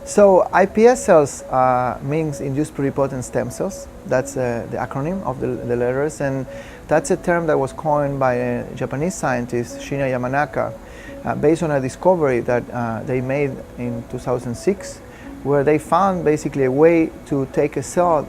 So iPS cells means induced pluripotent stem cells. That's the acronym of the letters, and that's a term that was coined by a Japanese scientist, Shinya Yamanaka, based on a discovery that they made in 2006, where they found basically a way to take a cell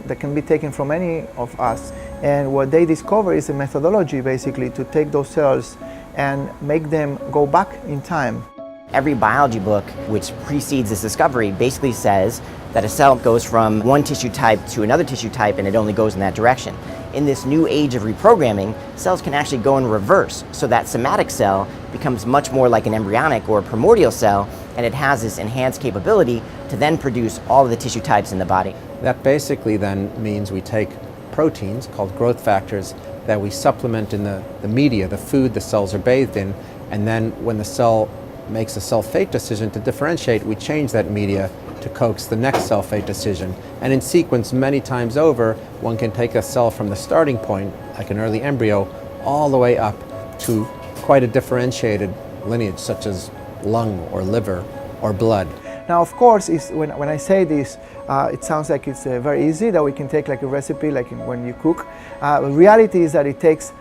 that can be taken from any of us, and what they discovered is a methodology basically to take those cells and make them go back in time. Every biology book which precedes this discovery basically says that a cell goes from one tissue type to another tissue type and it only goes in that direction. In this new age of reprogramming, cells can actually go in reverse, so that somatic cell becomes much more like an embryonic or primordial cell, and it has this enhanced capability to then produce all of the tissue types in the body. That basically then means we take proteins called growth factors that we supplement in the media, the food the cells are bathed in, and then when the cell makes a cell fate decision to differentiate, we change that media to coax the next cell fate decision. And in sequence, many times over, one can take a cell from the starting point, like an early embryo, all the way up to quite a differentiated lineage, such as lung or liver or blood. Now, of course, when I say this, it sounds like it's very easy, that we can take like a recipe like when you cook. The reality is that it takes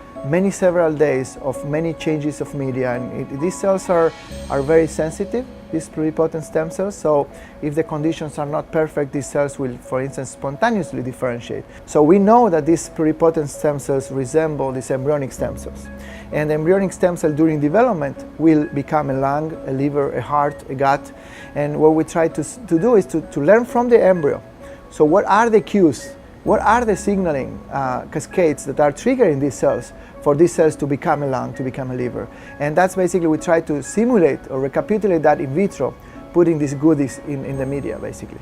several days of many changes of media, and these cells are very sensitive, these pluripotent stem cells, so if the conditions are not perfect, these cells will, for instance, spontaneously differentiate. So we know that these pluripotent stem cells resemble these embryonic stem cells, and the embryonic stem cell during development will become a lung, a liver, a heart, a gut, and what we try to do is to learn from the embryo. So what are the cues? What are the signaling cascades that are triggering these cells for these cells to become a lung, to become a liver? And that's basically, we try to simulate or recapitulate that in vitro, putting these goodies in the media, basically.